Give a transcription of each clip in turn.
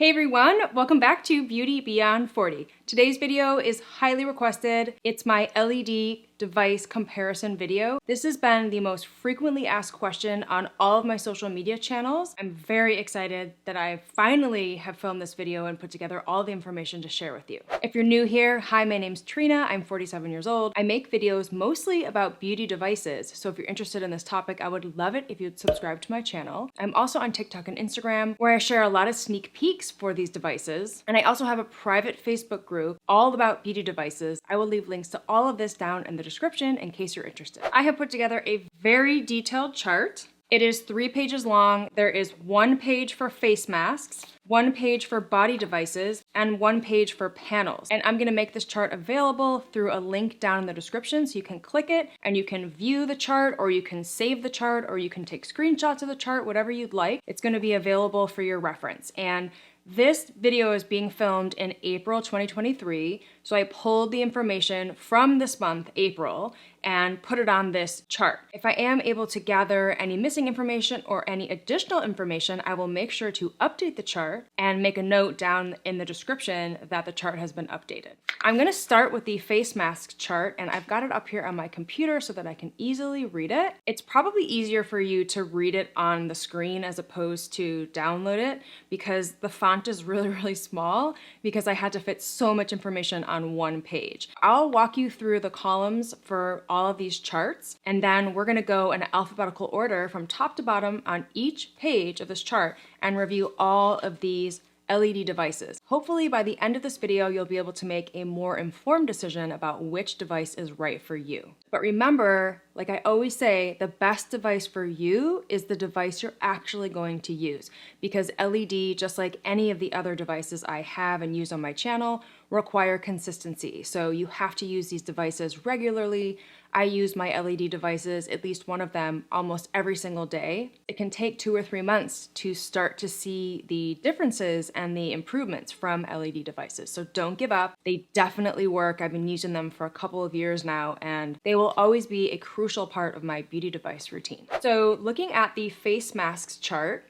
Hey everyone, welcome back to Beauty Beyond 40. Today's video is highly requested. It's my LED device comparison video. This has been the most frequently asked question on all of my social media channels. I'm very excited that I finally have filmed this video and put together all the information to share with you. If you're new here, hi, my name's Trina. I'm 47 years old. I make videos mostly about beauty devices. So if you're interested in this topic, I would love it if you'd subscribe to my channel. I'm also on TikTok and Instagram where I share a lot of sneak peeks for these devices. And I also have a private Facebook group all about beauty devices. I will leave links to all of this down in the description in case you're interested. I have put together a very detailed chart. It is 3 pages long. There is 1 page for face masks, 1 page for body devices, and 1 page for panels. And I'm gonna make this chart available through a link down in the description so you can click it and you can view the chart, or you can save the chart, or you can take screenshots of the chart, whatever you'd like. It's gonna be available for your reference. And this video is being filmed in April 2023, so I pulled the information from this month, April, and put it on this chart. If I am able to gather any missing information or any additional information, I will make sure to update the chart and make a note down in the description that the chart has been updated. I'm gonna start with the face mask chart, and I've got it up here on my computer so that I can easily read it. It's probably easier for you to read it on the screen as opposed to download it because the font is really small because I had to fit so much information on 1 page. I'll walk you through the columns for all of these charts, and then we're gonna go in alphabetical order from top to bottom on each page of this chart and review all of these LED devices. Hopefully by the end of this video, you'll be able to make a more informed decision about which device is right for you. But remember, like I always say, the best device for you is the device you're actually going to use, because LED, just like any of the other devices I have and use on my channel, require consistency. So you have to use these devices regularly. I use my LED devices, at least one of them, almost every single day. It can take 2 or 3 months to start to see the differences and the improvements from LED devices. So don't give up. They definitely work. I've been using them for a couple of years now, and they will always be a crucial part of my beauty device routine. So looking at the face masks chart,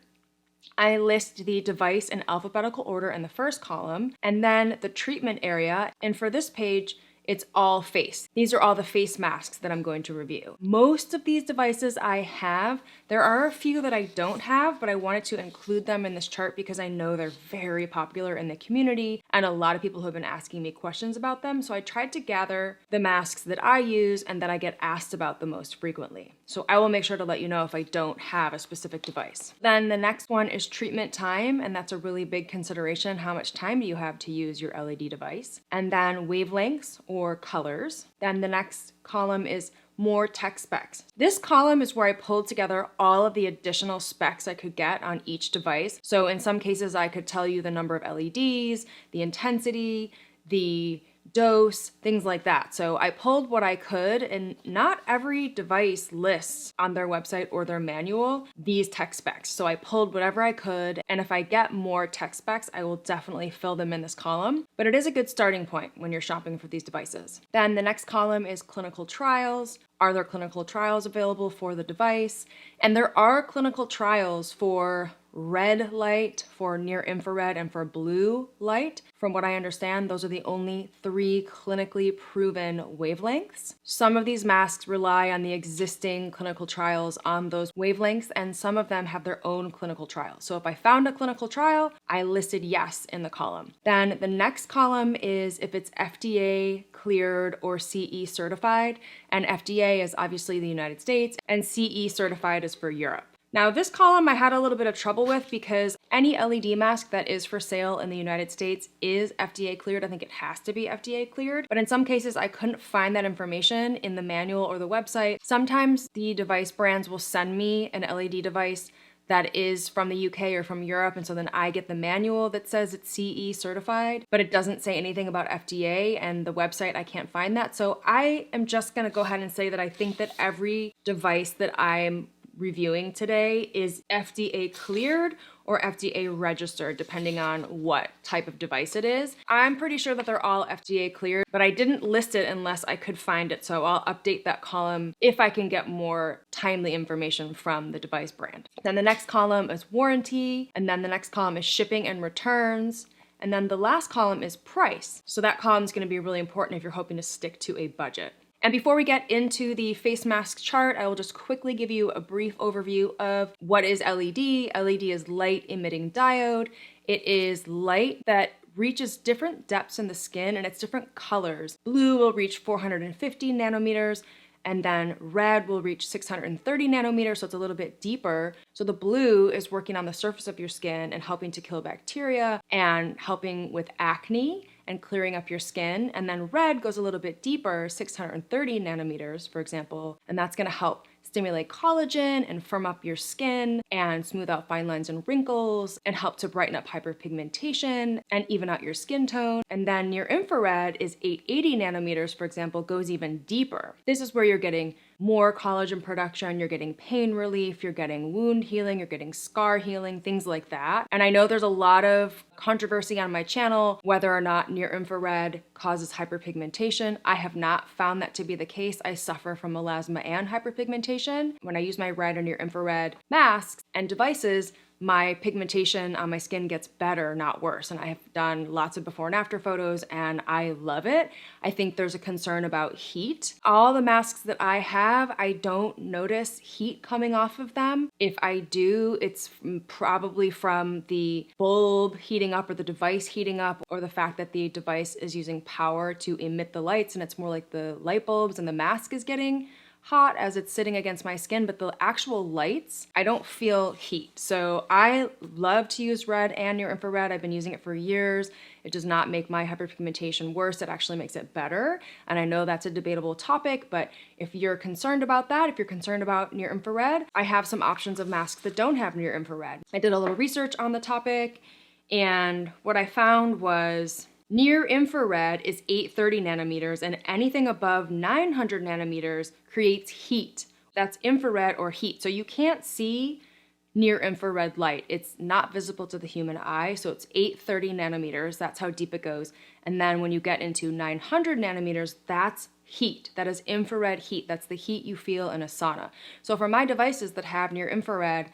I list the device in alphabetical order in the first column, and then the treatment area. And for this page, it's all face. These are all the face masks that I'm going to review. Most of these devices I have. There are a few that I don't have, but I wanted to include them in this chart because I know they're very popular in the community and a lot of people who have been asking me questions about them. So I tried to gather the masks that I use and that I get asked about the most frequently. So I will make sure to let you know if I don't have a specific device. Then the next one is treatment time, and that's a really big consideration. How much time do you have to use your LED device? And then wavelengths or colors. Then the next column is more tech specs. This column is where I pulled together all of the additional specs I could get on each device. So in some cases, I could tell you the number of LEDs, the intensity, the dose, things like that. So I pulled what I could, and not every device lists on their website or their manual these tech specs. So I pulled whatever I could, and if I get more tech specs, I will definitely fill them in this column. But it is a good starting point when you're shopping for these devices. Then the next column is clinical trials. Are there clinical trials available for the device? And there are clinical trials for red light, for near infrared, and for blue light. From what I understand, those are the only 3 clinically proven wavelengths. Some of these masks rely on the existing clinical trials on those wavelengths, and some of them have their own clinical trials. So if I found a clinical trial, I listed yes in the column. Then the next column is if it's FDA cleared or CE certified, and FDA is obviously the United States, and CE certified is for Europe. Now this column I had a little bit of trouble with because any LED mask that is for sale in the United States is FDA cleared. I think it has to be FDA cleared, but in some cases I couldn't find that information in the manual or the website. Sometimes the device brands will send me an LED device that is from the UK or from Europe, and so then I get the manual that says it's CE certified, but it doesn't say anything about FDA, and the website, I can't find that. So I am just gonna go ahead and say that I think that every device that I'm reviewing today is FDA cleared or FDA registered, depending on what type of device it is. I'm pretty sure that they're all FDA cleared, but I didn't list it unless I could find it, so I'll update that column if I can get more timely information from the device brand. Then the next column is warranty, and then the next column is shipping and returns, and then the last column is price. So that column is going to be really important if you're hoping to stick to a budget. And before we get into the face mask chart, I will just quickly give you a brief overview of what is LED. LED is light emitting diode. It is light that reaches different depths in the skin, and it's different colors. Blue will reach 450 nanometers, and then red will reach 630 nanometers, so it's a little bit deeper. So the blue is working on the surface of your skin and helping to kill bacteria and helping with acne and clearing up your skin. And then red goes a little bit deeper, 630 nanometers, for example, and that's gonna help stimulate collagen and firm up your skin and smooth out fine lines and wrinkles and help to brighten up hyperpigmentation and even out your skin tone. And then near infrared is 880 nanometers, for example, goes even deeper. This is where you're getting more collagen production, you're getting pain relief, you're getting wound healing, you're getting scar healing, things like that. And I know there's a lot of controversy on my channel whether or not near infrared causes hyperpigmentation. I have not found that to be the case. I suffer from melasma and hyperpigmentation. When I use my red or near infrared masks and devices, my pigmentation on my skin gets better, not worse. And I have done lots of before and after photos and I love it. I think there's a concern about heat. All the masks that I have, I don't notice heat coming off of them. If I do, it's probably from the bulb heating up or the device heating up or the fact that the device is using power to emit the lights and it's more like the light bulbs and the mask is getting hot as it's sitting against my skin, but the actual lights, I don't feel heat. So I love to use red and near infrared. I've been using it for years. It does not make my hyperpigmentation worse. It actually makes it better. And I know that's a debatable topic, but if you're concerned about that, if you're concerned about near infrared, I have some options of masks that don't have near infrared. I did a little research on the topic, and what I found was near infrared is 830 nanometers, and anything above 900 nanometers creates heat. That's infrared or heat. So you can't see near infrared light. It's not visible to the human eye, so it's 830 nanometers. That's how deep it goes. And then when you get into 900 nanometers, that's heat. That is infrared heat. That's the heat you feel in a sauna. So for my devices that have near infrared,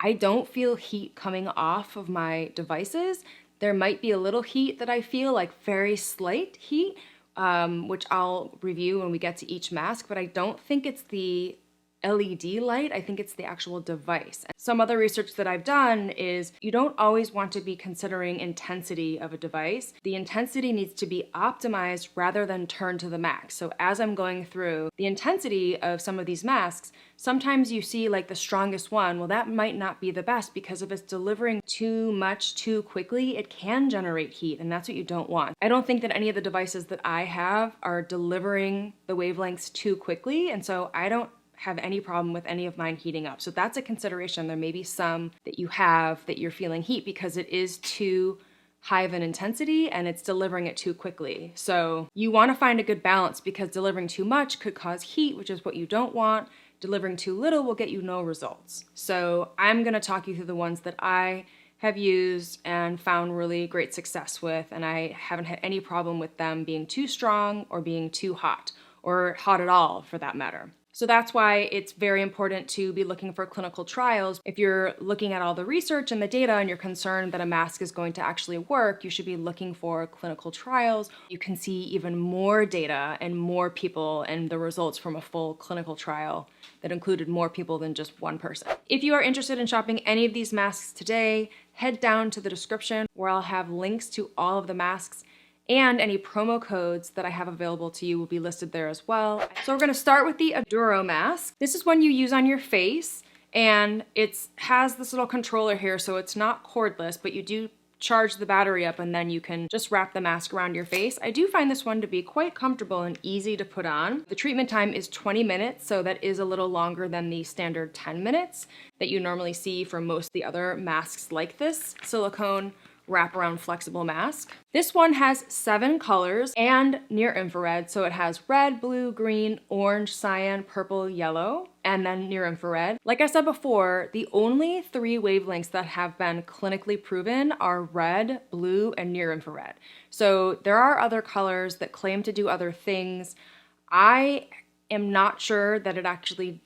I don't feel heat coming off of my devices. There might be a little heat that I feel, like very slight heat, which I'll review when we get to each mask, but I don't think it's the LED light. I think it's the actual device. Some other research that I've done is you don't always want to be considering intensity of a device. The intensity needs to be optimized rather than turned to the max. So as I'm going through the intensity of some of these masks, sometimes you see like the strongest one, well, that might not be the best because if it's delivering too much too quickly, it can generate heat, and that's what you don't want. I don't think that any of the devices that I have are delivering the wavelengths too quickly, and so I don't have any problem with any of mine heating up. So that's a consideration. There may be some that you have that you're feeling heat because it is too high of an intensity and it's delivering it too quickly. So you want to find a good balance because delivering too much could cause heat, which is what you don't want. Delivering too little will get you no results. So I'm going to talk you through the ones that I have used and found really great success with, and I haven't had any problem with them being too strong or being too hot, or hot at all for that matter. So that's why it's very important to be looking for clinical trials. If you're looking at all the research and the data and you're concerned that a mask is going to actually work, you should be looking for clinical trials. You can see even more data and more people and the results from a full clinical trial that included more people than just one person. If you are interested in shopping any of these masks today, head down to the description where I'll have links to all of the masks, and any promo codes that I have available to you will be listed there as well. So we're gonna start with the Aduro mask. This is one you use on your face, and it has this little controller here, so it's not cordless, but you do charge the battery up and then you can just wrap the mask around your face. I do find this one to be quite comfortable and easy to put on. The treatment time is 20 minutes, so that is a little longer than the standard 10 minutes that you normally see for most of the other masks like this. Silicone wraparound flexible mask. This one has 7 colors and near infrared. So it has red, blue, green, orange, cyan, purple, yellow, and then near infrared. Like I said before, the only 3 wavelengths that have been clinically proven are red, blue, and near infrared. So there are other colors that claim to do other things. I am not sure that it actually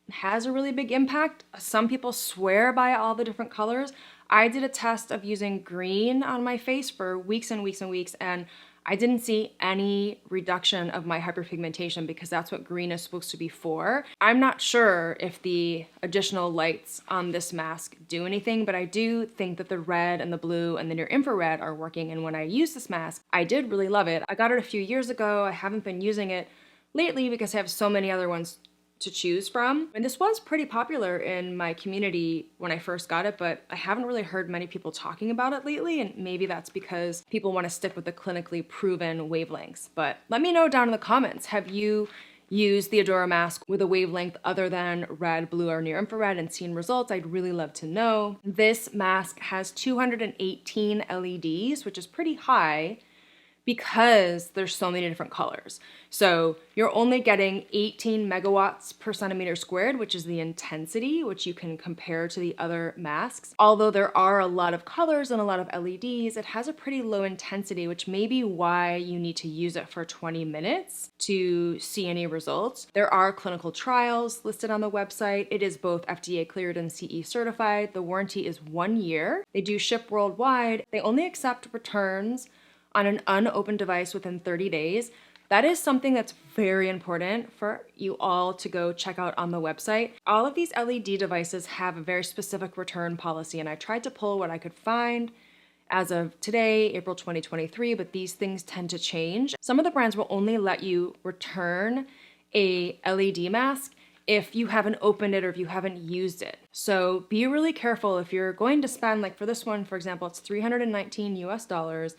has a really big impact. Some people swear by all the different colors. I did a test of using green on my face for weeks and weeks and weeks, and I didn't see any reduction of my hyperpigmentation because that's what green is supposed to be for. I'm not sure if the additional lights on this mask do anything, but I do think that the red and the blue and the near infrared are working. And when I used this mask, I did really love it. I got it a few years ago. I haven't been using it lately because I have so many other ones to choose from. And this was pretty popular in my community when I first got it, but I haven't really heard many people talking about it lately, and maybe that's because people want to stick with the clinically proven wavelengths. But let me know down in the comments, have you used the Adora mask with a wavelength other than red, blue, or near infrared and seen results? I'd really love to know. This mask has 218 LEDs, which is pretty high because there's so many different colors. So you're only getting 18 megawatts per centimeter squared, which is the intensity, which you can compare to the other masks. Although there are a lot of colors and a lot of LEDs, it has a pretty low intensity, which may be why you need to use it for 20 minutes to see any results. There are clinical trials listed on the website. It is both FDA cleared and CE certified. The warranty is 1 year. They do ship worldwide. They only accept returns on an unopened device within 30 days. That is something that's very important for you all to go check out on the website. All of these LED devices have a very specific return policy, and I tried to pull what I could find as of today, April 2023, but these things tend to change. Some of the brands will only let you return a LED mask if you haven't opened it or if you haven't used it. So be really careful if you're going to spend, like for this one, for example, it's $319 US.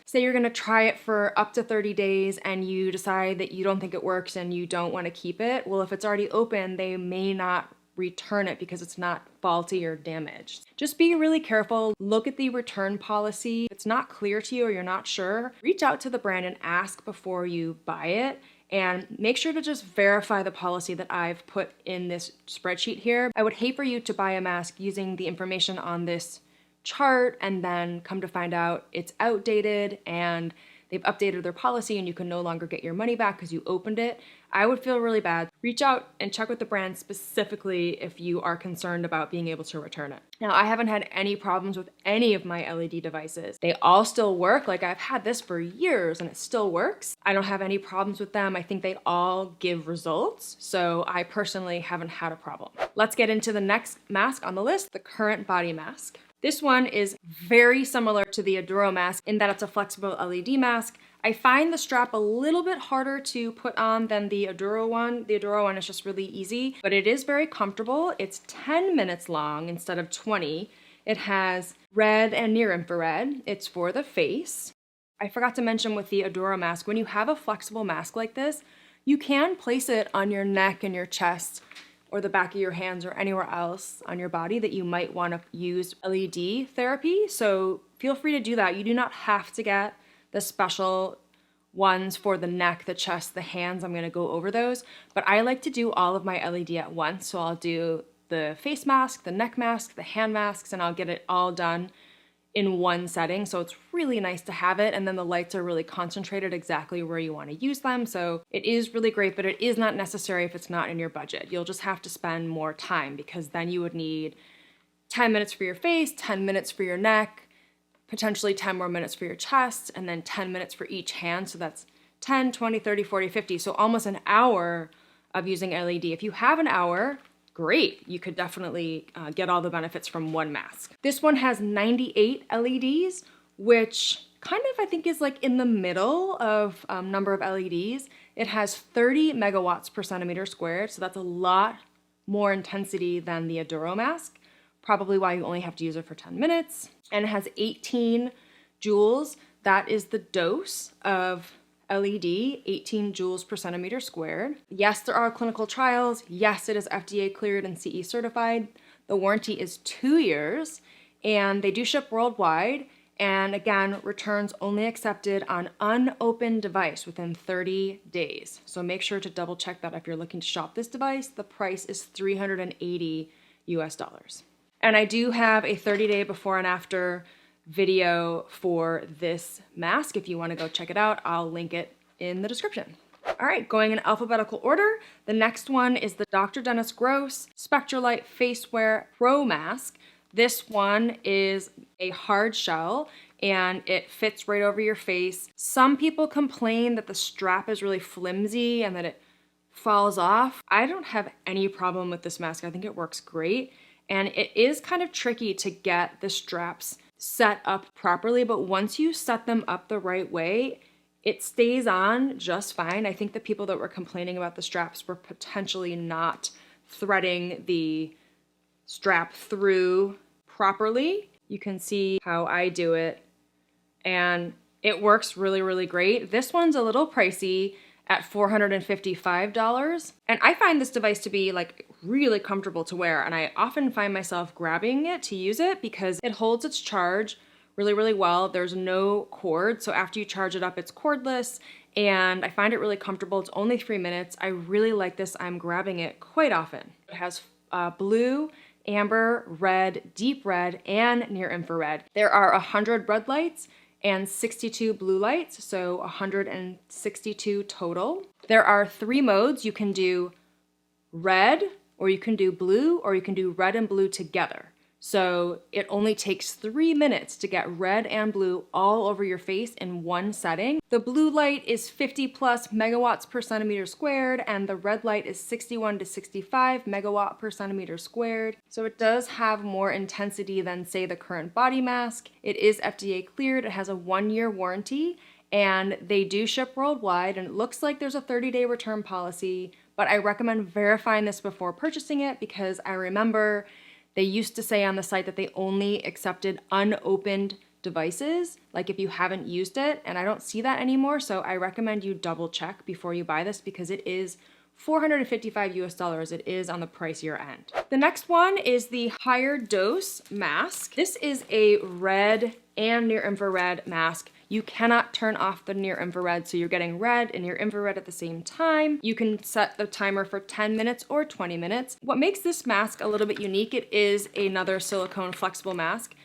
Say you're gonna try it for up to 30 days and you decide that you don't think it works and you don't wanna keep it. Well, if it's already open, they may not return it because it's not faulty or damaged. Just be really careful. Look at the return policy. If it's not clear to you or you're not sure, reach out to the brand and ask before you buy it. And make sure to just verify the policy that I've put in this spreadsheet here. I would hate for you to buy a mask using the information on this chart and then come to find out it's outdated and they've updated their policy and you can no longer get your money back because you opened it. I would feel really bad. Reach out and check with the brand specifically if you are concerned about being able to return it. Now, I haven't had any problems with any of my LED devices. They all still work. Like, I've had this for years and it still works. I don't have any problems with them. I think they all give results. So I personally haven't had a problem. Let's get into the next mask on the list, the Current Body Mask. This one is very similar to the Adora mask in that it's a flexible LED mask. I find the strap a little bit harder to put on than the Adora one. The Adora one is just really easy, but it is very comfortable. It's 10 minutes long instead of 20. It has red and near infrared. It's for the face. I forgot to mention with the Adora mask, when you have a flexible mask like this, you can place it on your neck and your chest or the back of your hands or anywhere else on your body that you might want to use LED therapy. So feel free to do that. You do not have to get the special ones for the neck, the chest, the hands. I'm going to go over those, but I like to do all of my LED at once. So I'll do the face mask, the neck mask, the hand masks, and I'll get it all done in one setting. So it's really nice to have it. And then the lights are really concentrated exactly where you want to use them. So it is really great, but it is not necessary if it's not in your budget. You'll just have to spend more time because then you would need 10 minutes for your face, 10 minutes for your neck, potentially 10 more minutes for your chest, and then 10 minutes for each hand. So that's 10, 20, 30, 40, 50. So almost an hour of using LED. If you have an hour, great. You could definitely get all the benefits from one mask. This one has 98 LEDs, which kind of I think is like in the middle of number of LEDs. It has 30 megawatts per centimeter squared. So that's a lot more intensity than the Adora mask. Probably why you only have to use it for 10 minutes. And it has 18 joules. That is the dose of LED, 18 joules per centimeter squared. Yes, there are clinical trials. Yes, it is FDA cleared and CE certified. The warranty is 2 years and they do ship worldwide. And again, returns only accepted on unopened device within 30 days. So make sure to double check that if you're looking to shop this device. The price is $380 US. And I do have a 30-day before and after video for this mask. If you want to go check it out, I'll link it in the description. All right, going in alphabetical order, the next one is the Dr. Dennis Gross Spectralite Facewear Pro Mask. This one is a hard shell and it fits right over your face. Some people complain that the strap is really flimsy and that it falls off. I don't have any problem with this mask. I think it works great. And it is kind of tricky to get the straps set up properly, but once you set them up the right way, it stays on just fine. I think the people that were complaining about the straps were potentially not threading the strap through properly. You can see how I do it, and it works really, really great. This one's a little pricey at $455, and I find this device to be like really comfortable to wear, and I often find myself grabbing it to use it because it holds its charge really, really well. There's no cord, so after you charge it up, it's cordless, and I find it really comfortable. It's only 3 minutes. I really like this. I'm grabbing it quite often. It has blue, amber, red, deep red, and near infrared. There are 100 red lights and 62 blue lights, so 162 total. There are 3 modes. You can do red, or you can do blue, or you can do red and blue together. So it only takes 3 minutes to get red and blue all over your face in one setting. The blue light is 50 plus megawatts per centimeter squared, and the red light is 61 to 65 megawatt per centimeter squared. So it does have more intensity than, say, the current body mask. It is FDA cleared. It has a 1-year warranty, and they do ship worldwide, and it looks like there's a 30-day return policy, but I recommend verifying this before purchasing it because I remember they used to say on the site that they only accepted unopened devices, like if you haven't used it, and I don't see that anymore, so I recommend you double check before you buy this because it is $455 US. It is on the pricier end. The next one is the higher dose mask. This is a red and near infrared mask. You cannot turn off the near infrared, so you're getting red and near infrared at the same time. You can set the timer for 10 minutes or 20 minutes. What makes this mask a little bit unique, it is another silicone flexible mask.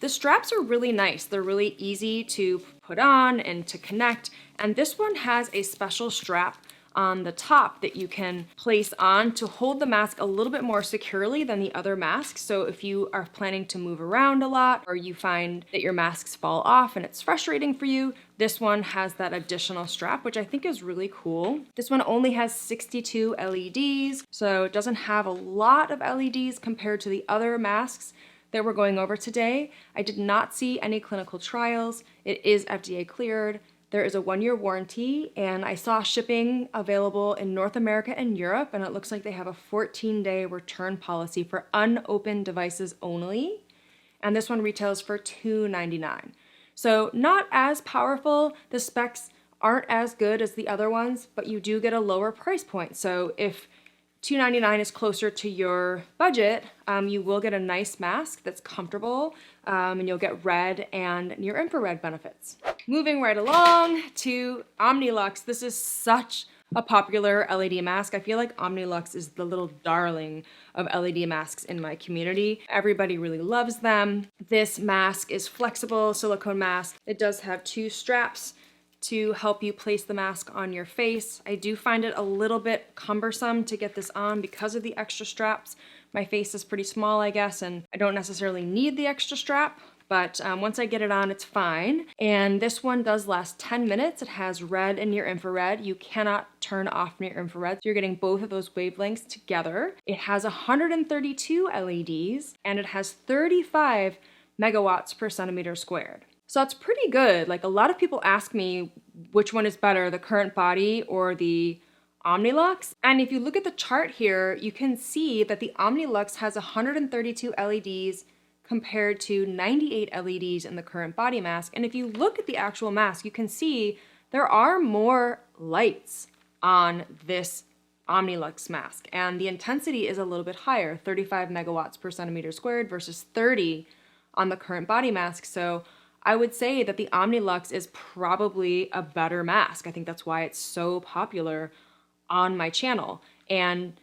The straps are really nice. They're really easy to put on and to connect, and this one has a special strap on the top that you can place on to hold the mask a little bit more securely than the other masks. So if you are planning to move around a lot or you find that your masks fall off and it's frustrating for you, this one has that additional strap, which I think is really cool. This one only has 62 LEDs, so it doesn't have a lot of LEDs compared to the other masks that we're going over today. I did not see any clinical trials. It is FDA cleared. There is a 1-year warranty, and I saw shipping available in North America and Europe, and it looks like they have a 14-day return policy for unopened devices only. And this one retails for $299. So not as powerful. The specs aren't as good as the other ones, but you do get a lower price point. So if $299 is closer to your budget, you will get a nice mask that's comfortable, and you'll get red and near infrared benefits. Moving right along to Omnilux. This is such a popular LED mask. I feel like Omnilux is the little darling of LED masks in my community. Everybody really loves them. This mask is flexible, silicone mask. It does have 2 straps to help you place the mask on your face. I do find it a little bit cumbersome to get this on because of the extra straps. My face is pretty small, I guess, and I don't necessarily need the extra strap, but once I get it on, it's fine. And this one does last 10 minutes. It has red and near infrared. You cannot turn off near infrared, so you're getting both of those wavelengths together. It has 132 LEDs, and it has 35 megawatts per centimeter squared. So that's pretty good. Like, a lot of people ask me which one is better, the current body or the Omnilux. And if you look at the chart here, you can see that the Omnilux has 132 LEDs compared to 98 LEDs in the current body mask. And if you look at the actual mask, you can see there are more lights on this Omnilux mask. And the intensity is a little bit higher, 35 megawatts per centimeter squared versus 30 on the current body mask. So I would say that the Omnilux is probably a better mask. I think that's why it's so popular on my channel. And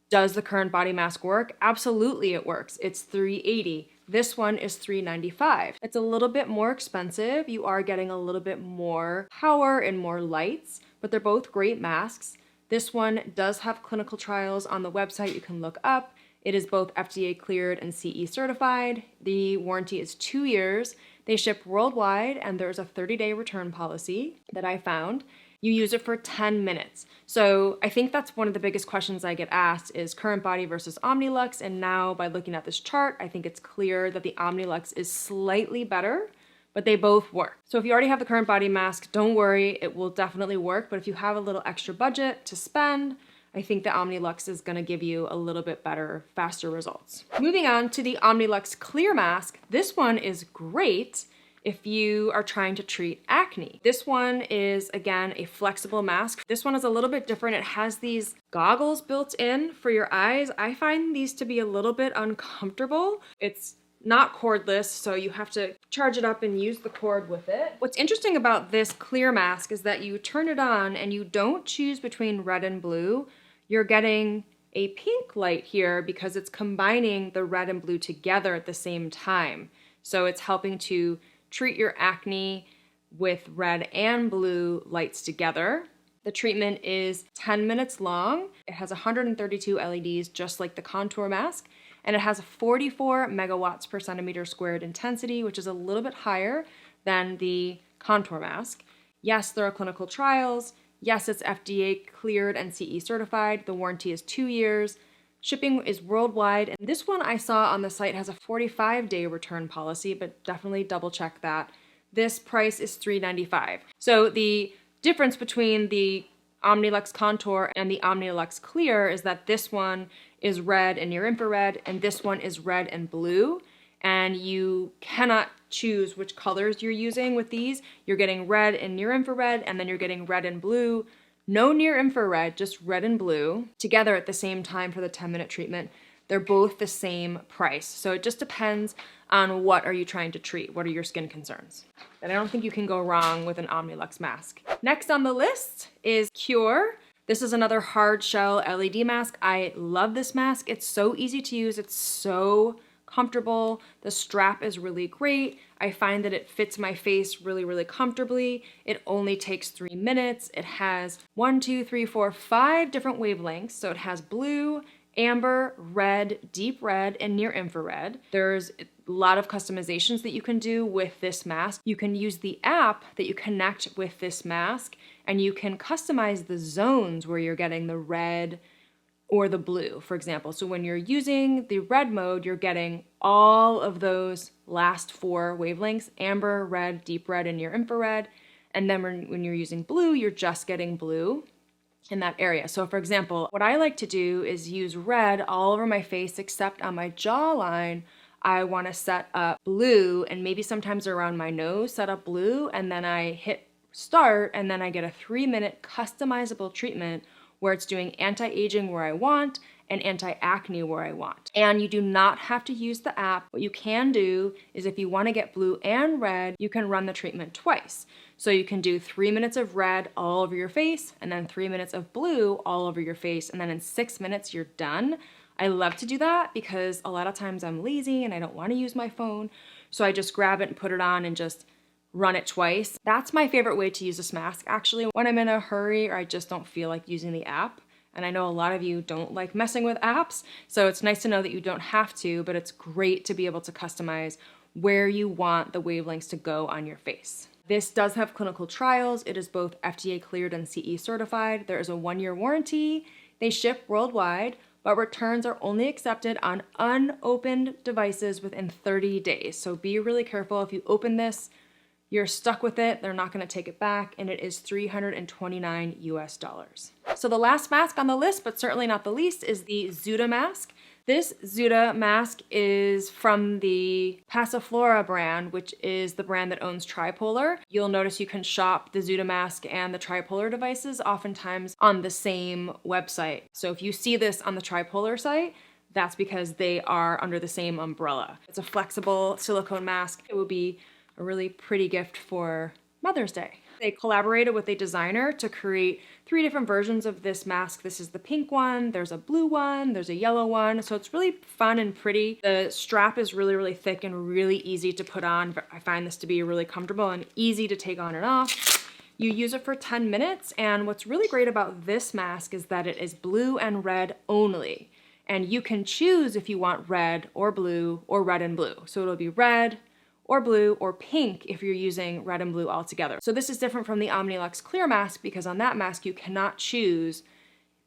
does the current body mask work? Absolutely it works. It's $380. This one is $395. It's a little bit more expensive. You are getting a little bit more power and more lights, but they're both great masks. This one does have clinical trials on the website you can look up. It is both FDA cleared and CE certified. The warranty is 2 years. They ship worldwide, and there's a 30-day return policy that I found. You use it for 10 minutes. So I think that's one of the biggest questions I get asked is current body versus Omnilux. And now by looking at this chart, I think it's clear that the Omnilux is slightly better, but they both work. So if you already have the current body mask, don't worry, it will definitely work. But if you have a little extra budget to spend, I think the Omnilux is gonna give you a little bit better, faster results. Moving on to the Omnilux Clear Mask. This one is great if you are trying to treat acne. This one is, again, a flexible mask. This one is a little bit different. It has these goggles built in for your eyes. I find these to be a little bit uncomfortable. It's not cordless, so you have to charge it up and use the cord with it. What's interesting about this clear mask is that you turn it on and you don't choose between red and blue. You're getting a pink light here because it's combining the red and blue together at the same time. So it's helping to treat your acne with red and blue lights together. The treatment is 10 minutes long. It has 132 LEDs, just like the contour mask, and it has 44 megawatts per centimeter squared intensity, which is a little bit higher than the contour mask. Yes, there are clinical trials. Yes, it's FDA cleared and CE certified. The warranty is 2 years. Shipping is worldwide. And this one I saw on the site has a 45-day return policy, but definitely double check that. This price is $395. So the difference between the Omnilux Contour and the Omnilux Clear is that this one is red and near infrared, and this one is red and blue. And you cannot choose which colors you're using with these. You're getting red and near infrared, and then you're getting red and blue. No near infrared, just red and blue, together at the same time for the 10-minute treatment. They're both the same price. So it just depends on what are you trying to treat. What are your skin concerns? And I don't think you can go wrong with an Omnilux mask. Next on the list is Cure. This is another hard shell LED mask. I love this mask. It's so easy to use. It's so comfortable. The strap is really great. I find that it fits my face really, really comfortably. It only takes 3 minutes. It has 5 different wavelengths. So it has blue, amber, red, deep red, and near infrared. There's a lot of customizations that you can do with this mask. You can use the app that you connect with this mask, and you can customize the zones where you're getting the red or the blue, for example. So when you're using the red mode, you're getting all of those last 4 wavelengths, amber, red, deep red, and near infrared. And then when you're using blue, you're just getting blue in that area. So for example, what I like to do is use red all over my face, except on my jawline, I wanna set up blue, and maybe sometimes around my nose, set up blue, and then I hit start, and then I get a 3-minute customizable treatment where it's doing anti-aging where I want and anti-acne where I want. And you do not have to use the app. What you can do is if you wanna get blue and red, you can run the treatment twice. So you can do 3 minutes of red all over your face, and then 3 minutes of blue all over your face, and then in 6 minutes you're done. I love to do that because a lot of times I'm lazy and I don't wanna use my phone, so I just grab it and put it on and just run it twice. That's my favorite way to use this mask, actually, when I'm in a hurry or I just don't feel like using the app. And I know a lot of you don't like messing with apps, so it's nice to know that you don't have to, but it's great to be able to customize where you want the wavelengths to go on your face. This does have clinical trials. It is both FDA cleared and CE certified. There is a 1-year warranty. They ship worldwide, but returns are only accepted on unopened devices within 30 days. So be really careful. If you open this, you're stuck with it. They're not gonna take it back, and it is $329 US. So the last mask on the list, but certainly not the least, is the Zuda mask. This Zuda mask is from the Passiflora brand, which is the brand that owns Tripolar. You'll notice you can shop the Zuda mask and the Tripolar devices oftentimes on the same website. So if you see this on the Tripolar site, that's because they are under the same umbrella. It's a flexible silicone mask. It would be a really pretty gift for Mother's Day. They collaborated with a designer to create 3 different versions of this mask. This is the pink one, there's a blue one, there's a yellow one. So it's really fun and pretty. The strap is really, really thick and really easy to put on. I find this to be really comfortable and easy to take on and off. You use it for 10 minutes. And what's really great about this mask is that it is blue and red only. And you can choose if you want red or blue or red and blue. So it'll be red, or blue, or pink if you're using red and blue all together. So this is different from the Omnilux Clear mask because on that mask you cannot choose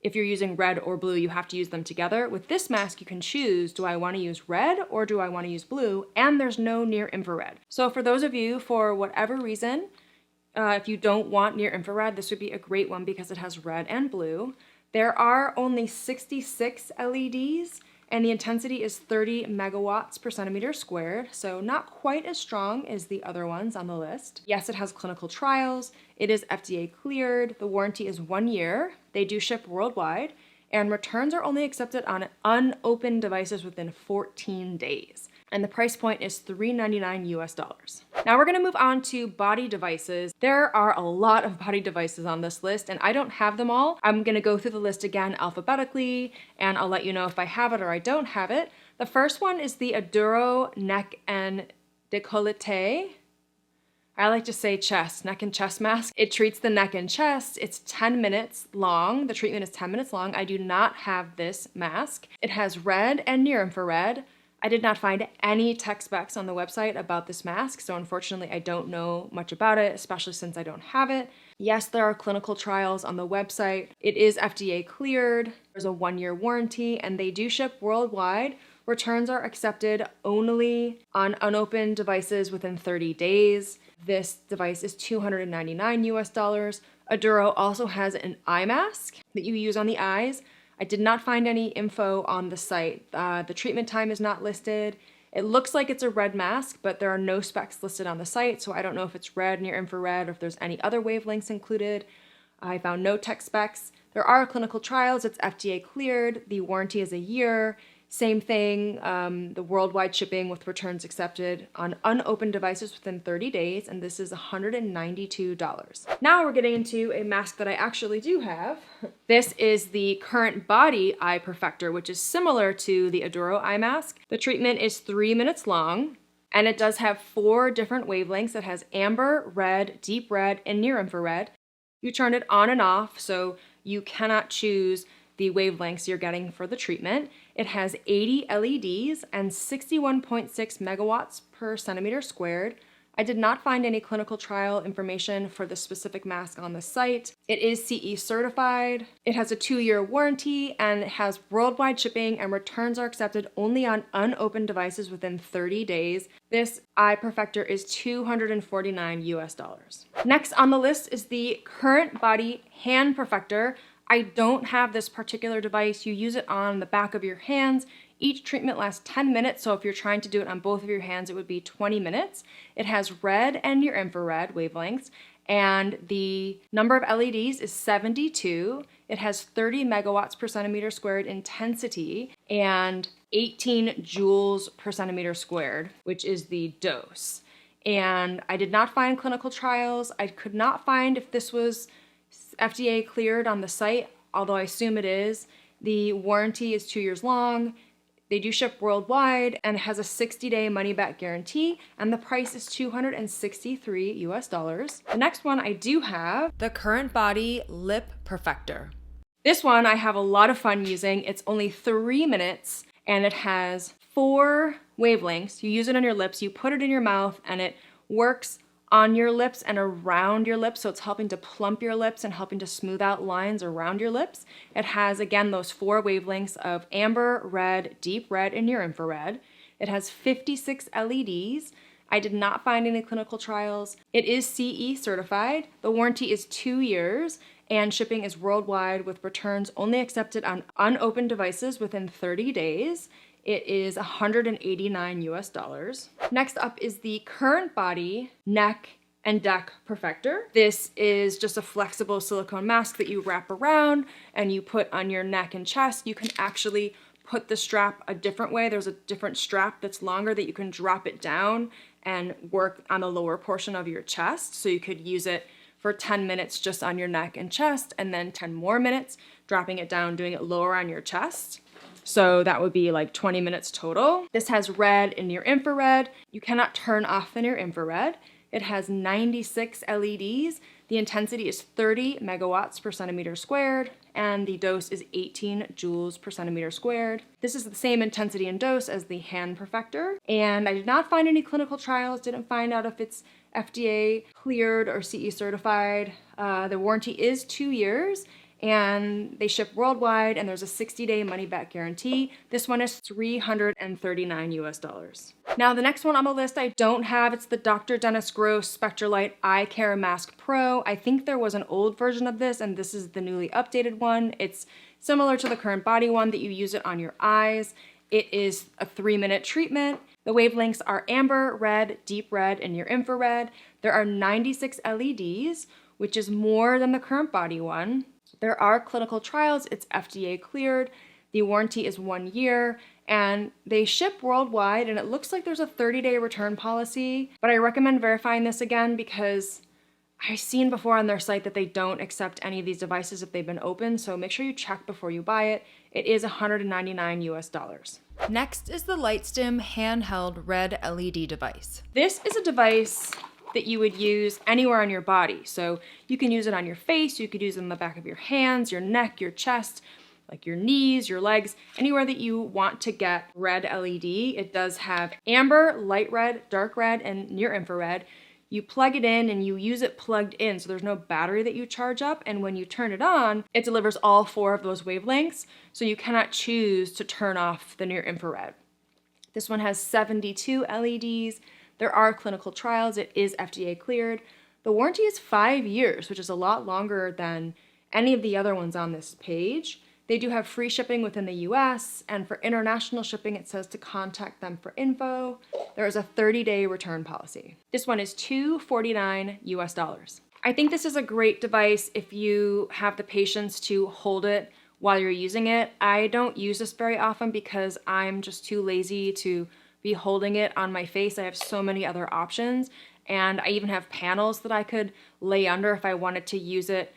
if you're using red or blue, you have to use them together. With this mask you can choose, do I want to use red or do I want to use blue? And there's no near infrared. So for those of you, for whatever reason, if you don't want near infrared, this would be a great one because it has red and blue. There are only 66 LEDs, and the intensity is 30 megawatts per centimeter squared, so not quite as strong as the other ones on the list. Yes, it has clinical trials, it is FDA cleared, the warranty is 1 year, they do ship worldwide, and returns are only accepted on unopened devices within 14 days. And the price point is $399 US. Now we're gonna move on to body devices. There are a lot of body devices on this list and I don't have them all. I'm gonna go through the list again alphabetically and I'll let you know if I have it or I don't have it. The first one is the Aduro Neck and Décolleté. I like to say chest, neck and chest mask. It treats the neck and chest. It's 10 minutes long. The treatment is 10 minutes long. I do not have this mask. It has red and near infrared. I did not find any tech specs on the website about this mask, so unfortunately I don't know much about it, especially since I don't have it. Yes, there are clinical trials on the website. It is FDA cleared. There's a 1-year warranty, and they do ship worldwide. Returns are accepted only on unopened devices within 30 days. This device is $299 US. Aduro also has an eye mask that you use on the eyes. I did not find any info on the site. The treatment time is not listed. It looks like it's a red mask, but there are no specs listed on the site, so I don't know if it's red, near infrared, or if there's any other wavelengths included. I found no tech specs. There are clinical trials. It's FDA cleared. The warranty is 1 year. Same thing, the worldwide shipping with returns accepted on unopened devices within 30 days, and this is $192. Now we're getting into a mask that I actually do have. This is the Current Body Eye Perfector, which is similar to the Aduro eye mask. The treatment is 3 minutes long, and it does have 4 different wavelengths. It has amber, red, deep red, and near infrared. You turn it on and off, so you cannot choose the wavelengths you're getting for the treatment. It has 80 LEDs and 61.6 megawatts per centimeter squared. I did not find any clinical trial information for the specific mask on the site. It is CE certified. It has a 2-year warranty and it has worldwide shipping, and returns are accepted only on unopened devices within 30 days. This eye perfector is $249 US. Next on the list is the Current Body Hand Perfector. I don't have this particular device. You use it on the back of your hands. Each treatment lasts 10 minutes, so if you're trying to do it on both of your hands, it would be 20 minutes. It has red and near infrared wavelengths, and the number of LEDs is 72. It has 30 megawatts per centimeter squared intensity and 18 joules per centimeter squared, which is the dose. And I did not find clinical trials. I could not find if this was FDA cleared on the site, although I assume it is. The warranty is 2 years long. They do ship worldwide and it has a 60-day money-back guarantee, and the price is $263 US. The next one I do have, the Current Body Lip Perfector. This one I have a lot of fun using. It's only 3 minutes and it has 4 wavelengths. You use it on your lips, you put it in your mouth, and it works on your lips and around your lips, so it's helping to plump your lips and helping to smooth out lines around your lips. It has, again, those 4 wavelengths of amber, red, deep red, and near infrared. It has 56 LEDs. I did not find any clinical trials. It is CE certified. The warranty is 2 years, and shipping is worldwide with returns only accepted on unopened devices within 30 days. It is $189 US. Next up is the Current Body Neck and Deck Perfector. This is just a flexible silicone mask that you wrap around and you put on your neck and chest. You can actually put the strap a different way. There's a different strap that's longer that you can drop it down and work on the lower portion of your chest. So you could use it for 10 minutes just on your neck and chest, and then 10 more minutes, dropping it down, doing it lower on your chest. So that would be like 20 minutes total. This has red and near infrared. You cannot turn off the near infrared. It has 96 LEDs. The intensity is 30 megawatts per centimeter squared, and the dose is 18 joules per centimeter squared. This is the same intensity and dose as the Hand Perfector, and I did not find any clinical trials, didn't find out if it's FDA cleared or CE certified. The warranty is 2 years, and they ship worldwide, and there's a 60-day money-back guarantee. This one is $339 US. Now, the next one on the list I don't have. It's the Dr. Dennis Gross SpectraLight Eye Care Mask Pro. I think there was an old version of this, and this is the newly updated one. It's similar to the current body one that you use it on your eyes. It is a 3-minute treatment. The wavelengths are amber, red, deep red, and near infrared. There are 96 LEDs, which is more than the current body one. There are clinical trials, it's FDA cleared, the warranty is 1 year, and they ship worldwide, and it looks like there's a 30-day return policy, but I recommend verifying this again because I've seen before on their site that they don't accept any of these devices if they've been open, so make sure you check before you buy it. It is $199 US. Next is the LightStim handheld red LED device. This is a device that you would use anywhere on your body. So you can use it on your face, you could use it on the back of your hands, your neck, your chest, like your knees, your legs, anywhere that you want to get red LED. It does have amber, light red, dark red, and near infrared. You plug it in and you use it plugged in, so there's no battery that you charge up, and when you turn it on, it delivers all 4 of those wavelengths, so you cannot choose to turn off the near infrared. This one has 72 LEDs. There are clinical trials. It is FDA cleared. The warranty is 5 years, which is a lot longer than any of the other ones on this page. They do have free shipping within the US, and for international shipping, it says to contact them for info. There is a 30-day return policy. This one is $249 US. I think this is a great device if you have the patience to hold it while you're using it. I don't use this very often because I'm just too lazy to be holding it on my face. I have so many other options, and I even have panels that I could lay under if I wanted to use it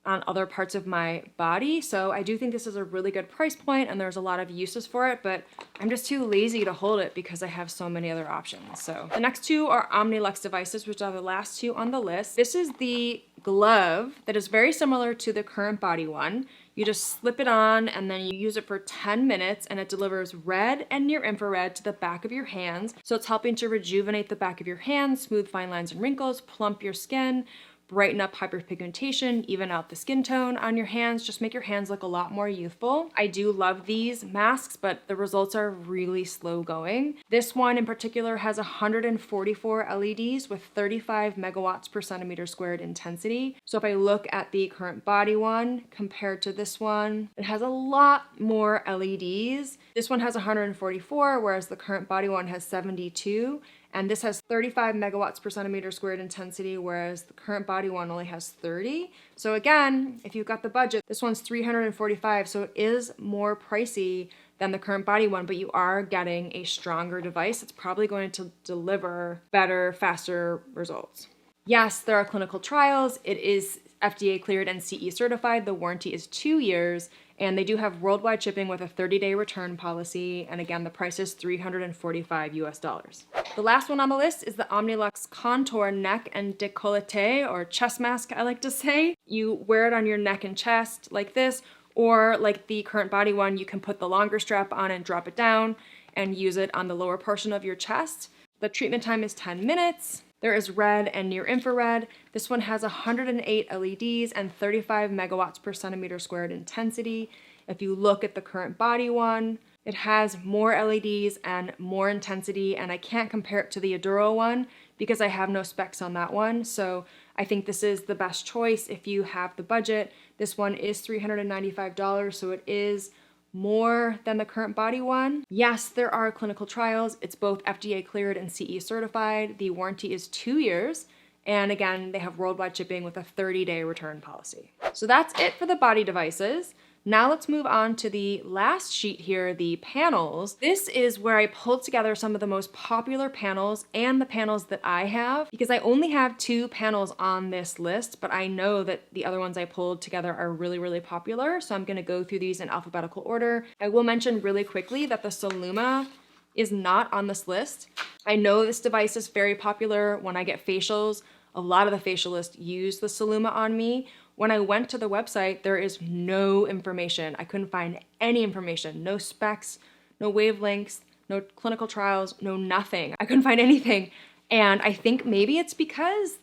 on other parts of my body. So I do think this is a really good price point, and there's a lot of uses for it, but I'm just too lazy to hold it because I have so many other options. So the next 2 are Omnilux devices, which are the last 2 on the list. This is the glove that is very similar to the current body one. You just slip it on and then you use it for 10 minutes, and it delivers red and near infrared to the back of your hands. So it's helping to rejuvenate the back of your hands, smooth fine lines and wrinkles, plump your skin, brighten up hyperpigmentation, even out the skin tone on your hands, just make your hands look a lot more youthful. I do love these masks, but the results are really slow going. This one in particular has 144 LEDs with 35 megawatts per centimeter squared intensity. So if I look at the current body one compared to this one, it has a lot more LEDs. This one has 144, whereas the current body one has 72. And this has 35 megawatts per centimeter squared intensity, whereas the current body one only has 30. So again, if you've got the budget, this one's 345, so it is more pricey than the current body one, but you are getting a stronger device. It's probably going to deliver better, faster results. Yes, there are clinical trials. It is FDA cleared and CE certified. The warranty is 2 years, and they do have worldwide shipping with a 30-day return policy. And again, the price is $345 US. The last one on the list is the Omnilux Contour Neck and Décolleté, or chest mask, I like to say. You wear it on your neck and chest like this, or like the current body one, you can put the longer strap on and drop it down and use it on the lower portion of your chest. The treatment time is 10 minutes. There is red and near infrared. This one has 108 LEDs and 35 megawatts per centimeter squared intensity. If you look at the current body one, it has more LEDs and more intensity, and I can't compare it to the Aduro one because I have no specs on that one. So I think this is the best choice if you have the budget. This one is $395, so it is more than the current body one. Yes, there are clinical trials. It's both FDA cleared and CE certified. The warranty is 2 years. And again, they have worldwide shipping with a 30-day return policy. So that's it for the body devices. Now let's move on to the last sheet here, the panels. This is where I pulled together some of the most popular panels and the panels that I have, because I only have 2 panels on this list, but I know that the other ones I pulled together are really, really popular. So I'm gonna go through these in alphabetical order. I will mention really quickly that the Celluma is not on this list. I know this device is very popular. When I get facials, a lot of the facialists use the Celluma on me. When I went to the website, there is no information. I couldn't find any information, no specs, no wavelengths, no clinical trials, no nothing. I couldn't find anything. And I think maybe it's because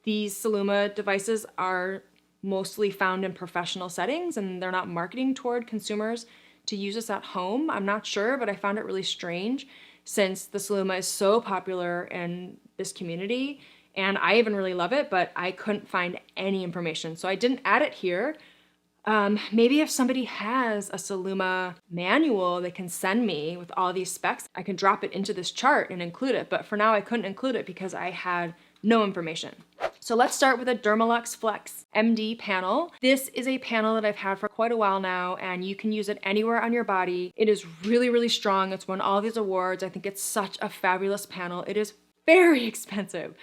these Celluma devices are mostly found in professional settings and they're not marketing toward consumers to use this at home. I'm not sure, but I found it really strange since the Celluma is so popular in this community. And I even really love it, but I couldn't find any information. So I didn't add it here. Maybe if somebody has a Celluma manual they can send me with all these specs, I can drop it into this chart and include it. But for now, I couldn't include it because I had no information. So let's start with a Dermalux Flex MD panel. This is a panel that I've had for quite a while now, and you can use it anywhere on your body. It is really, really strong. It's won all these awards. I think it's such a fabulous panel. It is very expensive.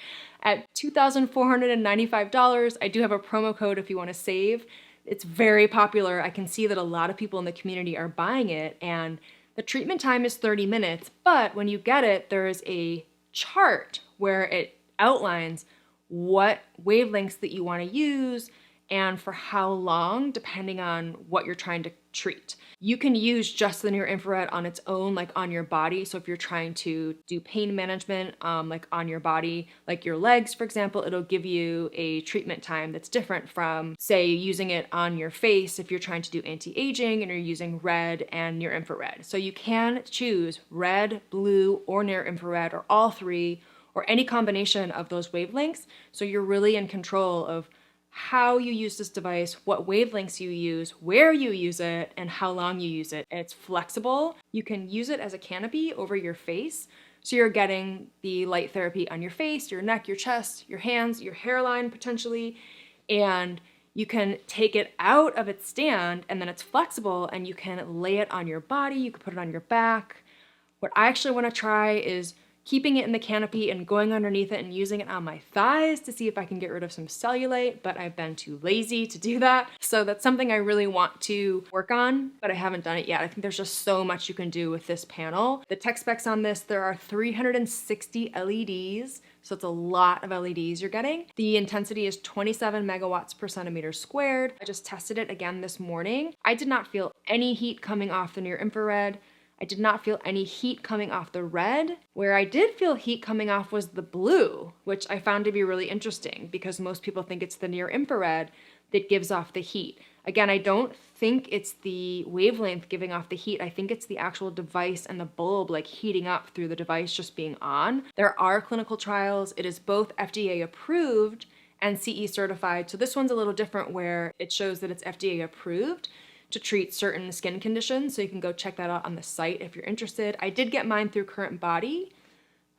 At $2,495, I do have a promo code if you want to save. It's very popular. I can see that a lot of people in the community are buying it, and the treatment time is 30 minutes, but when you get it, there is a chart where it outlines what wavelengths that you want to use and for how long, depending on what you're trying to treat. You can use just the near infrared on its own, like on your body. So if you're trying to do pain management, like on your body, like your legs, for example, it'll give you a treatment time that's different from, say, using it on your face if you're trying to do anti-aging and you're using red and near infrared. So you can choose red, blue, or near infrared, or all 3, or any combination of those wavelengths. So you're really in control of how you use this device, what wavelengths you use, where you use it, and how long you use it. And it's flexible. You can use it as a canopy over your face. So you're getting the light therapy on your face, your neck, your chest, your hands, your hairline potentially, and you can take it out of its stand and then it's flexible and you can lay it on your body, you can put it on your back. What I actually want to try is keeping it in the canopy and going underneath it and using it on my thighs to see if I can get rid of some cellulite, but I've been too lazy to do that. So that's something I really want to work on, but I haven't done it yet. I think there's just so much you can do with this panel. The tech specs on this, there are 360 LEDs, so it's a lot of LEDs you're getting. The intensity is 27 megawatts per centimeter squared. I just tested it again this morning. I did not feel any heat coming off the near infrared. I did not feel any heat coming off the red. Where I did feel heat coming off was the blue, which I found to be really interesting because most people think it's the near infrared that gives off the heat. Again, I don't think it's the wavelength giving off the heat. I think it's the actual device and the bulb like heating up through the device just being on. There are clinical trials. It is both FDA approved and CE certified. So this one's a little different where it shows that it's FDA approved to treat certain skin conditions. So you can go check that out on the site if you're interested. I did get mine through Current Body.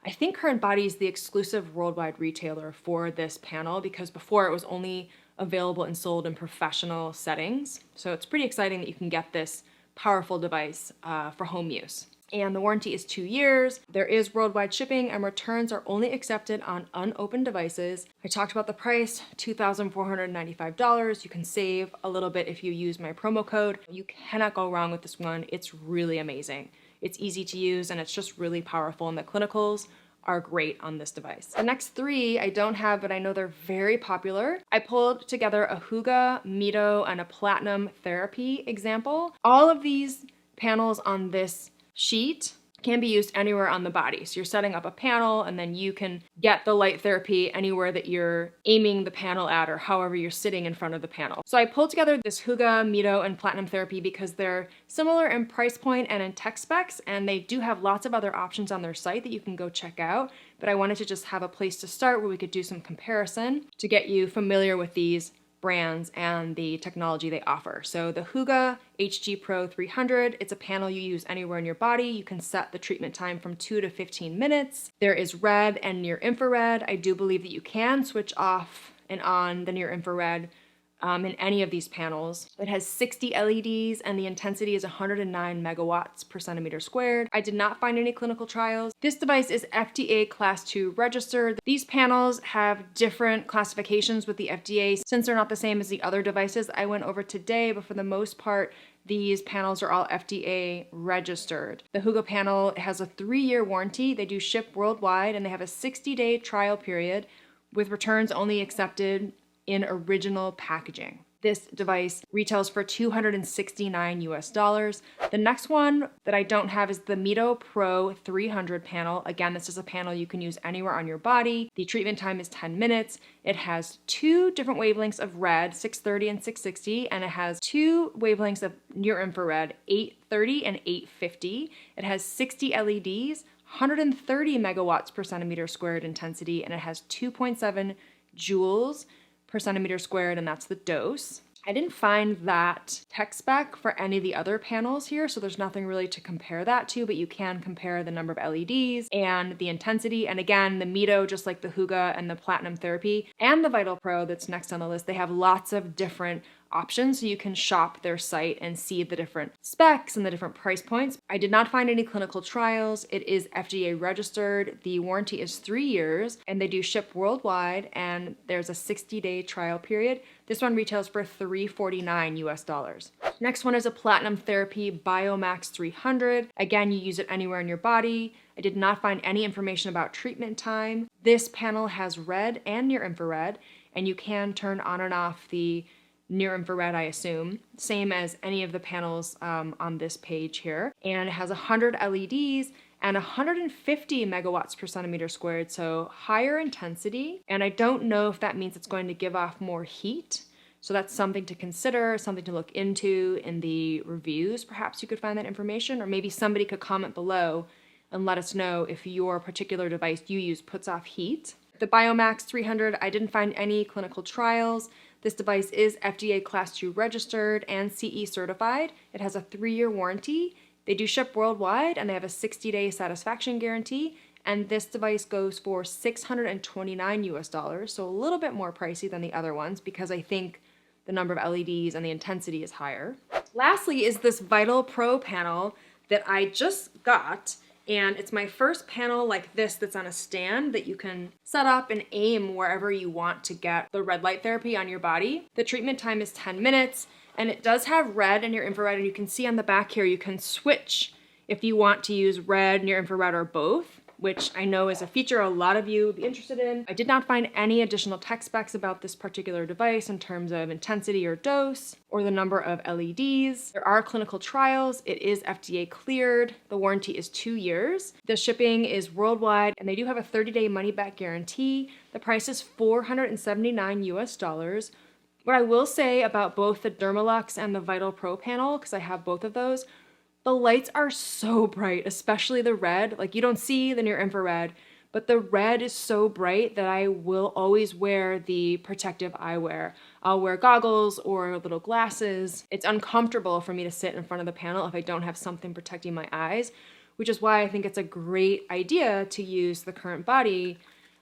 I think Current Body is the exclusive worldwide retailer for this panel because before it was only available and sold in professional settings. So it's pretty exciting that you can get this powerful device for home use. And the warranty is 2 years. There is worldwide shipping and returns are only accepted on unopened devices. I talked about the price, $2,495. You can save a little bit if you use my promo code. You cannot go wrong with this one. It's really amazing. It's easy to use and it's just really powerful, and the clinicals are great on this device. The next 3 I don't have, but I know they're very popular. I pulled together a Huga, Mito, and a Platinum Therapy example. All of these panels on this sheet can be used anywhere on the body. So you're setting up a panel and then you can get the light therapy anywhere that you're aiming the panel at or however you're sitting in front of the panel. So I pulled together this Huga, Mito, and Platinum Therapy because they're similar in price point and in tech specs, and they do have lots of other options on their site that you can go check out. But I wanted to just have a place to start where we could do some comparison to get you familiar with these brands and the technology they offer. So the Huga HG Pro 300, it's a panel you use anywhere in your body. You can set the treatment time from 2 to 15 minutes. There is red and near infrared. I do believe that you can switch off and on the near infrared in any of these panels. It has 60 LEDs and the intensity is 109 megawatts per centimeter squared. I did not find any clinical trials. This device is FDA Class 2 registered. These panels have different classifications with the FDA since they're not the same as the other devices I went over today, but for the most part, these panels are all FDA registered. The Huga panel has a 3-year warranty. They do ship worldwide and they have a 60-day trial period with returns only accepted in original packaging. This device retails for $269 US. The next one that I don't have is the Mito Pro 300 panel. Again, this is a panel you can use anywhere on your body. The treatment time is 10 minutes. It has 2 different wavelengths of red, 630 and 660, and it has 2 wavelengths of near infrared, 830 and 850. It has 60 LEDs, 130 megawatts per centimeter squared intensity, and it has 2.7 joules per centimeter squared, and that's the dose. I didn't find that tech spec for any of the other panels here, so there's nothing really to compare that to, but you can compare the number of LEDs and the intensity. And again, the Mito, just like the Huga and the Platinum Therapy and the Vital Pro that's next on the list, they have lots of different options, so you can shop their site and see the different specs and the different price points. I did not find any clinical trials. It is FDA registered. The warranty is 3 years and they do ship worldwide, and there's a 60-day trial period. This one retails for $349 US. Next one is a Platinum Therapy Biomax 300. Again, you use it anywhere in your body. I did not find any information about treatment time. This panel has red and near infrared, and you can turn on and off the near infrared, I assume, same as any of the panels on this page here. And it has 100 LEDs and 150 megawatts per centimeter squared, so higher intensity. And I don't know if that means it's going to give off more heat. So that's something to consider, something to look into in the reviews. Perhaps you could find that information, or maybe somebody could comment below and let us know if your particular device you use puts off heat. The Biomax 300, I didn't find any clinical trials. This device is FDA Class 2 registered and CE certified. It has a 3-year warranty. They do ship worldwide and they have a 60-day satisfaction guarantee. And this device goes for $629 US, so a little bit more pricey than the other ones because I think the number of LEDs and the intensity is higher. Lastly is this Vital Pro panel that I just got. And it's my first panel like this that's on a stand that you can set up and aim wherever you want to get the red light therapy on your body. The treatment time is 10 minutes, and it does have red and near infrared, and you can see on the back here you can switch if you want to use red, near infrared, or both, which I know is a feature a lot of you would be interested in. I did not find any additional tech specs about this particular device in terms of intensity or dose or the number of LEDs. There are clinical trials. It is FDA cleared. The warranty is 2 years. The shipping is worldwide, and they do have a 30-day money-back guarantee. The price is $479 US. What I will say about both the Dermalux and the Vital Pro panel, because I have both of those, the lights are so bright, especially the red. Like, you don't see the near infrared, but the red is so bright that I will always wear the protective eyewear. I'll wear goggles or little glasses. It's uncomfortable for me to sit in front of the panel if I don't have something protecting my eyes, which is why I think it's a great idea to use the Current Body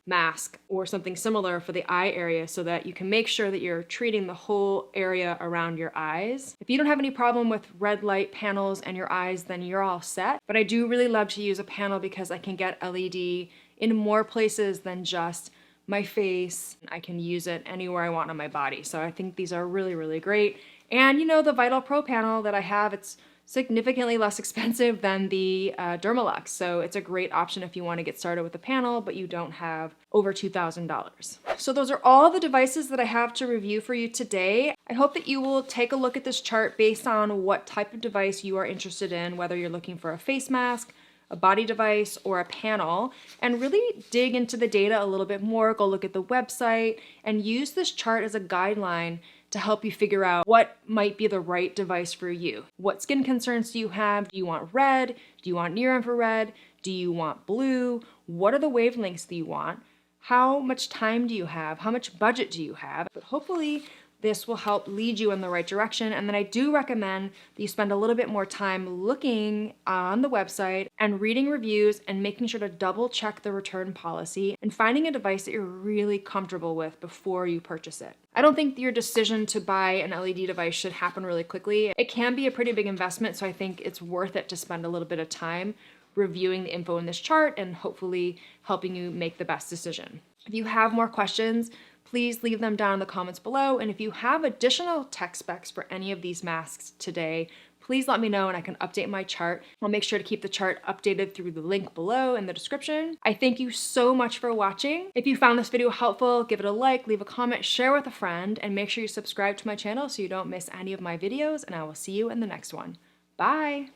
mask or something similar for the eye area so that you can make sure that you're treating the whole area around your eyes. If you don't have any problem with red light panels and your eyes, then you're all set. But I do really love to use a panel because I can get LED in more places than just my face. I can use it anywhere I want on my body. So I think these are really, really great. And you know, the Vital Pro panel that I have, it's significantly less expensive than the Dermalux. So it's a great option if you want to get started with a panel, but you don't have over $2,000. So those are all the devices that I have to review for you today. I hope that you will take a look at this chart based on what type of device you are interested in, whether you're looking for a face mask, a body device, or a panel, and really dig into the data a little bit more. Go look at the website and use this chart as a guideline to help you figure out what might be the right device for you. What skin concerns do you have? Do you want red? Do you want near infrared? Do you want blue? What are the wavelengths that you want? How much time do you have? How much budget do you have? But hopefully this will help lead you in the right direction. And then I do recommend that you spend a little bit more time looking on the website and reading reviews and making sure to double check the return policy and finding a device that you're really comfortable with before you purchase it. I don't think your decision to buy an LED device should happen really quickly. It can be a pretty big investment, so I think it's worth it to spend a little bit of time reviewing the info in this chart and hopefully helping you make the best decision. If you have more questions, please leave them down in the comments below. And if you have additional tech specs for any of these masks today, please let me know and I can update my chart. I'll make sure to keep the chart updated through the link below in the description. I thank you so much for watching. If you found this video helpful, give it a like, leave a comment, share with a friend, and make sure you subscribe to my channel so you don't miss any of my videos, and I will see you in the next one. Bye!